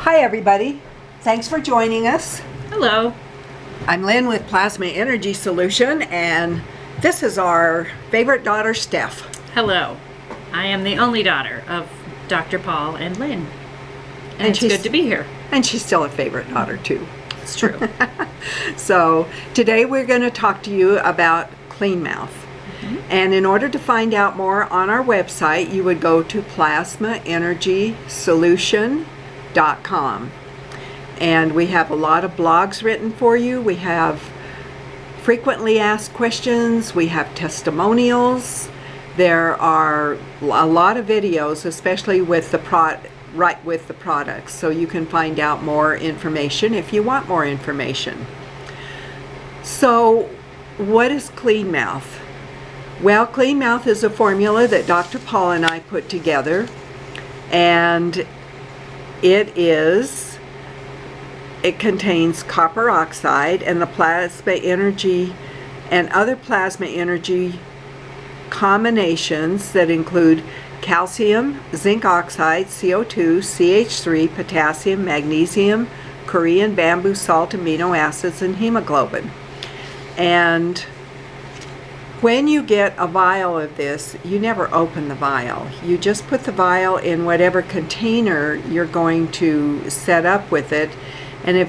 Hi everybody, thanks for joining us. Hello. I'm Lynn with Plasma Energy Solution, and this is our favorite daughter, Steph. Hello. I am the only daughter of Dr. Paul and Lynn. And it's good to be here. And she's still a favorite daughter too. It's true. So today we're going to talk to you about clean mouth. And in order to find out more on our website, you would go to plasmaenergysolution.com. And we have a lot of blogs written for you. We have frequently asked questions. We have testimonials. There are a lot of videos, especially with the products, so you can find out more information if you want more information. So, what is clean mouth? Well, clean mouth is a formula that Dr. Paul and I put together, and it contains copper oxide and the plasma energy and other plasma energy combinations that include calcium, zinc oxide, CO2, CH3, potassium, magnesium, Korean bamboo salt, amino acids, and hemoglobin. And when you get a vial of this, you never open the vial. You just put the vial in whatever container you're going to set up with it. And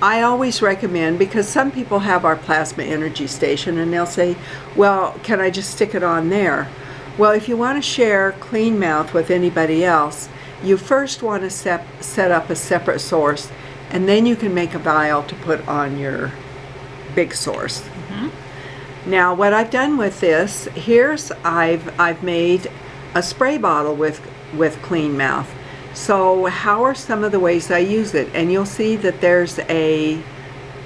I always recommend, because some people have our plasma energy station and they'll say, well, can I just stick it on there? Well, if you want to share clean mouth with anybody else, you first want to set up a separate source, and then you can make a vial to put on your big source. Now, what I've done with this, I've made a spray bottle with clean mouth. So how are some of the ways I use it? And you'll see that there's a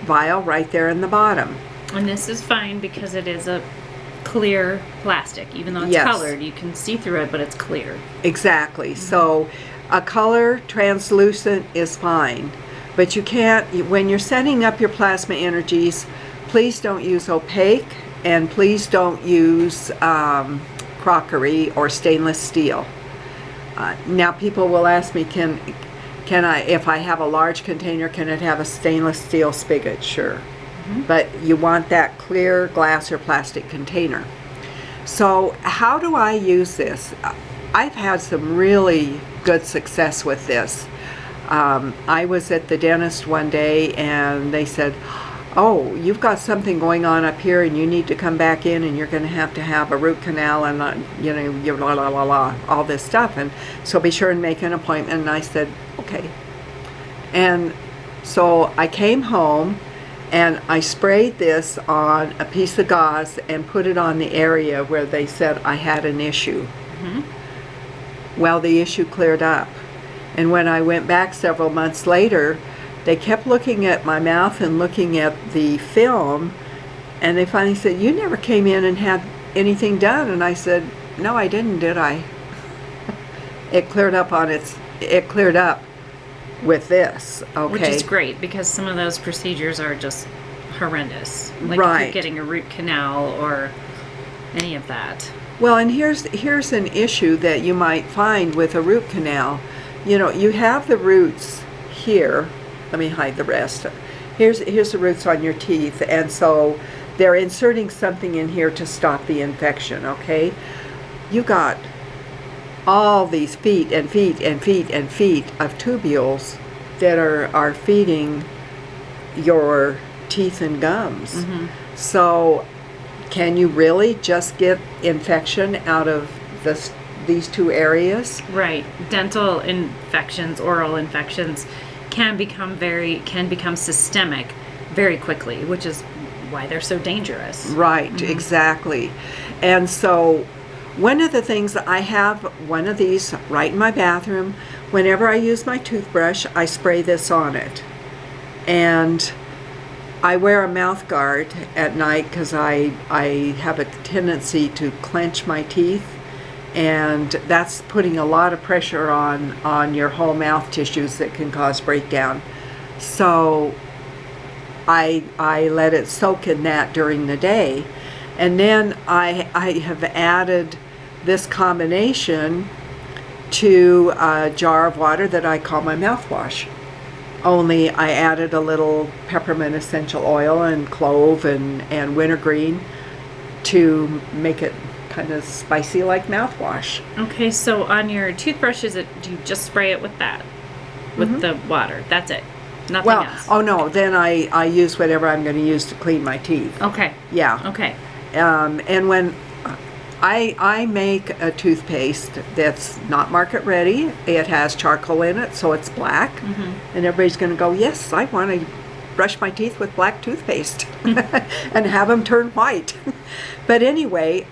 vial right there in the bottom. And this is fine because it is a clear plastic. Even though it's colored, you can see through it, but it's clear. Exactly. So a color translucent is fine. But you can't, when you're setting up your plasma energies, please don't use opaque, and please don't use crockery or stainless steel. Now people will ask me, can I, if I have a large container, can it have a stainless steel spigot? Sure. But you want that clear glass or plastic container. So how do I use this? I've had some really good success with this. I was at the dentist one day and they said, oh, you've got something going on up here and you need to come back in and you're going to have a root canal and you're blah, blah, blah, blah, all this stuff. And so be sure and make an appointment. And I said, okay. And so I came home and I sprayed this on a piece of gauze and put it on the area where they said I had an issue. Well, the issue cleared up. And when I went back several months later, they kept looking at my mouth and looking at the film, and they finally said, you never came in and had anything done. And I said, no, I didn't, did I? It cleared up with this, okay? Which is great, because some of those procedures are just horrendous. Like if you're getting a root canal or any of that. Well, and here's an issue that you might find with a root canal. You know, you have the roots here. Let me hide the rest. Here's the roots on your teeth, and so they're inserting something in here to stop the infection, okay? You got all these feet and feet and feet and feet of tubules that are feeding your teeth and gums. So can you really just get infection out of these two areas? Right. Dental infections, oral infections can become systemic very quickly, which is why they're so dangerous. Right, exactly. And so one of the things, I have one of these right in my bathroom. Whenever I use my toothbrush, I spray this on it. And I wear a mouth guard at night because I have a tendency to clench my teeth. And that's putting a lot of pressure on your whole mouth tissues that can cause breakdown. So I let it soak in that during the day. And then I have added this combination to a jar of water that I call my mouthwash. only I added a little peppermint essential oil and clove and wintergreen to make it kind of spicy like mouthwash. Okay, so on your toothbrush, do you just spray it with that? With the water? That's it? Nothing Well, else? oh no, then I use whatever I'm going to use to clean my teeth. Okay. Yeah. Okay. And when I make a toothpaste that's not market ready, it has charcoal in it, so it's black, and everybody's going to go, yes, I want to brush my teeth with black toothpaste and have them turn white. But anyway,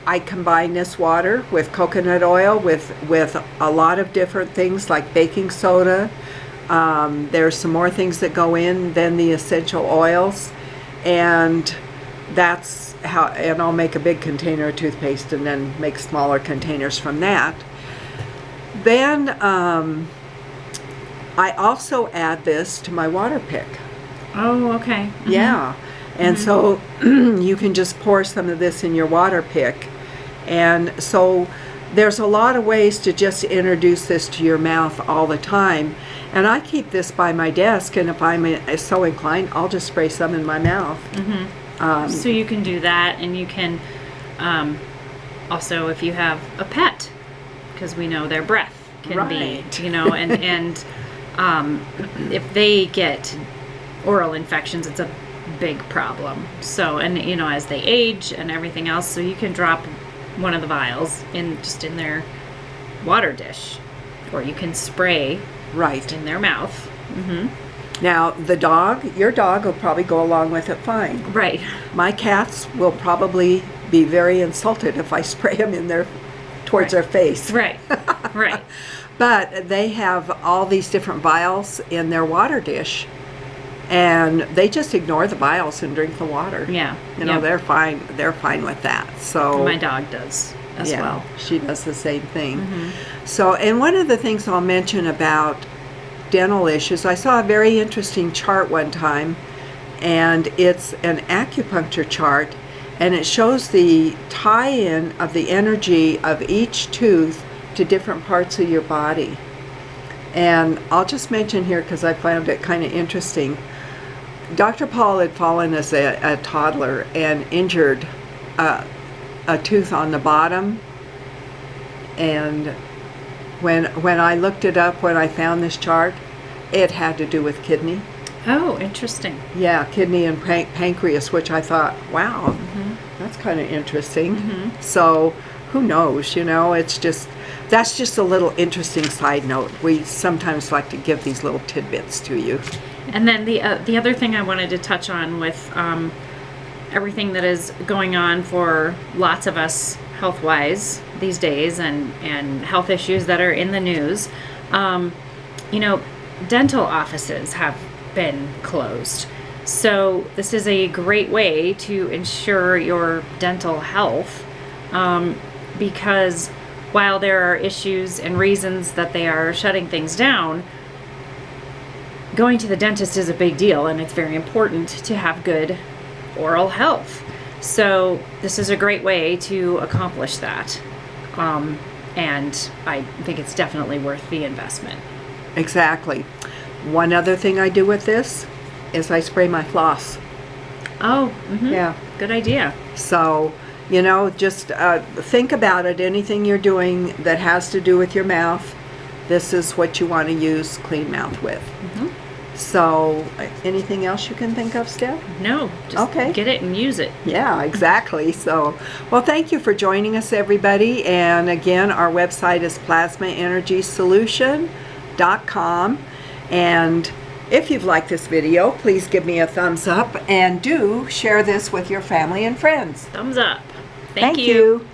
I combine this water with coconut oil with a lot of different things like baking soda. There's some more things that go in than the essential oils, and that's how, and I'll make a big container of toothpaste and then make smaller containers from that. Then I also add this to my water pick. Oh, okay. Yeah, and so you can just pour some of this in your water pick. And so there's a lot of ways to just introduce this to your mouth all the time. And I keep this by my desk, and if I'm so inclined, I'll just spray some in my mouth. So you can do that, and you can also, if you have a pet, because we know their breath can be, you know, and if they get oral infections, it's a big problem. So, and you know, as they age and everything else, so you can drop one of the vials in their water dish, or you can spray in their mouth. Now, your dog will probably go along with it fine. Right. My cats will probably be very insulted if I spray them towards their face. Right. Right. But they have all these different vials in their water dish, and they just ignore the vials and drink the water. Yeah. You know, they're fine with that. So my dog does as well. She does the same thing. So, and one of the things I'll mention about dental issues, I saw a very interesting chart one time, and it's an acupuncture chart, and it shows the tie-in of the energy of each tooth to different parts of your body. And I'll just mention here, because I found it kind of interesting, Dr. Paul had fallen as a toddler and injured a tooth on the bottom, and when I looked it up, when I found this chart, it had to do with kidney. Oh, interesting. Yeah, kidney and pancreas, which I thought, wow, that's kind of interesting. So who knows, you know, that's just a little interesting side note. We sometimes like to give these little tidbits to you. And then the other thing I wanted to touch on with everything that is going on for lots of us health-wise these days, and health issues that are in the news, you know, dental offices have been closed. So this is a great way to ensure your dental health, because while there are issues and reasons that they are shutting things down, going to the dentist is a big deal, and it's very important to have good oral health. So this is a great way to accomplish that. And I think it's definitely worth the investment. Exactly. One other thing I do with this is I spray my floss. Oh, yeah. Good idea. So, you know, just think about it. Anything you're doing that has to do with your mouth, this is what you want to use clean mouth with. So, anything else you can think of, Steph? No, just get it and use it. Yeah, exactly. So, well, thank you for joining us, everybody. And again, our website is plasmaenergysolution.com. And if you've liked this video, please give me a thumbs up, and do share this with your family and friends. Thumbs up. Thank you.